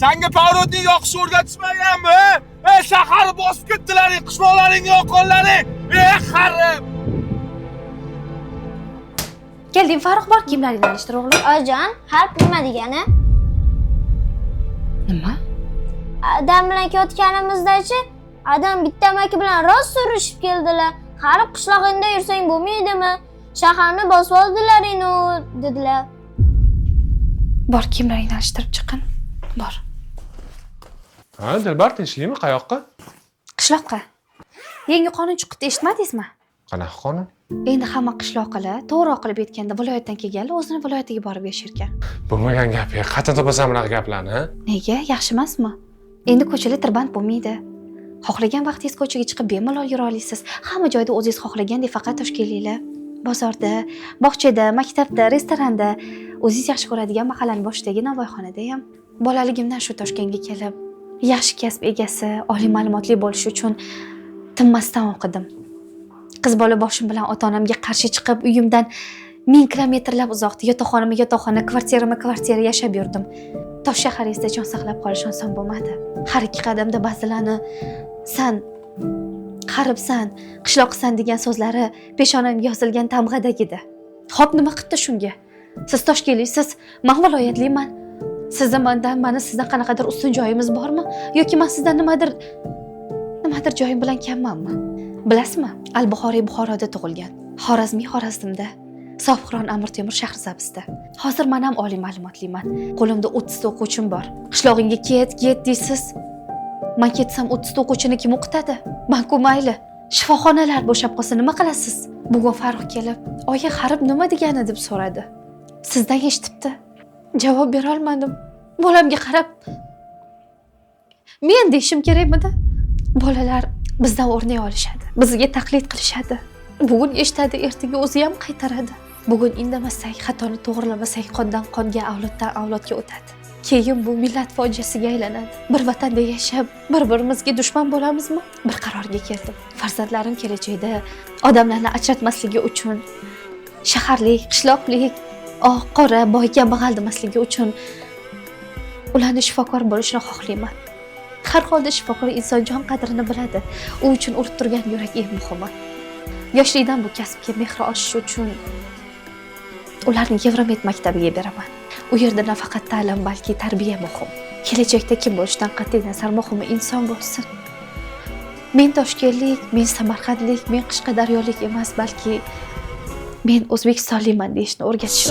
Senga pavrotning yoqish o'rgatishmaganmi? Shaharni bosib ketdilaring, qishloqlaring yoqqanlaring. Qarib. Kelding, Farruh, bor kiyimlaringni alishtir, o'g'lim. Oyijon, harf nima degani? Nima? Adam bilan ketganimizda-chi, adam bitta amaki bilan rost surishib keldilar. Qarib qishlog'ingda yursang bo'lmaydimi? Shaharni bosib oldilaring-u, dedilar. Bor kiyimlaringni alishtirib chiqin. Bor. Ha, Dilbar tinchlikmi? Qayoqqa? Qishloqqa. Yangi qonun chiqdi, eshitmadingizmi? Qanaqa qonun? Endi hamma qishloqlar to'g'ri qilib aytganda viloyatdan kelganlar o'zini viloyatiga borib yasharkan. Bo'lmagan gap. Qachon topasan bunaqa gaplarni, ha? Nega? Yaxshi emasmi? Endi ko'chalar tirband bo'lmaydi. Xohlagan vaqtingiz ko'chaga chiqib bemalol yura olasiz. Hamma joyda o'zingiz xohlagandek faqat Toshkentliklar. Bozorda, bog'chada, maktabda, restoranda, o'zingiz yaxshi ko'radigan mahallaning boshidagi navoiyxonada ham. Bolaligimdan shu Toshkentga kelib, yaxshi kasb egasi, oliy ma'lumotli bo'lish uchun tinmasdan o'qidim. Qiz bola boshim bilan ota-onamga qarshi chiqib, uyimdan 1000 kilometrlab uzoqda yotoqxona, kvartira yashab yurdim. Tosh shaharingizda jon saqlab qolish oson bo'lmadi. Har ikki qadamda ba'zilarni san qaribsan, qishloqsan degan so'zlari peshonamga yozilgan tamg'adak edi. Xo'p, nima qildi shunga? Siz Toshkentliksiz, men viloyatliman. Sizdan mani sizdan qanaqadir ustun joyimiz bormi? Yoki men sizdan nimadir joyim bilan kammanmi? Bilasizmi? Al-Buxoriy Buxoroda tug'ilgan. Xorazmiy Xorazmda. Sofxiron Amir Temur Shahrisabzda. Hozir men ham oliy ma'lumotliman. Qo'limda 30 ta o'quvchim bor. Qishlog'ingga ket deysiz. Men ketsam 30 ta o'quvchini kim o'qitadi? Men-ku mayli. Shifoxonalar bo'shab qolsa nima qilasiz? Bugun Farruh kelib, "Oyi, Harib nima degani?" deb so'radi. Sizdan eshitibdi. Javob bera olmadim. Bolamga qarab, men deyishim kerakmidi? Bolalar bizdan o'rnak olishadi. Bizga taqlid qilishadi. Bugun eshitadi, ertaga o'zi ham qaytaradi. Bugun indamasak, xatoni to'g'rilamasak, qondan qonga, avloddan avlodga o'tadi. Keyin bu millat fojiasiga aylanadi. Bir vatanda yashab, bir-birimizga dushman bo'lamizmi? Bir qarorga keldim. Farzandlarim kelajakda odamlarni ajratmasligi uchun, shaharlik, qishloqlik, oq, qora, boy, kambag'al demasligi uchun ularni shifokor bo'lishini xohlayman. Har holda shifokor inson jon qadrini biladi. U uchun urib turgan yurak eng muhimi. Yoshlikdan bu kasbga mehri oshish uchun ularni Yevromed maktabiga beraman. U yerda nafaqat ta'lim, balki tarbiya muhim. Kelajakda kim bo'lishidan qat'iy nazar muhimi inson bo'lsin. Men Toshkentlik, men Samarqandlik, men Qashqadaryolik emas, balki men O'zbekistonlikman deyishni o'rgatishim.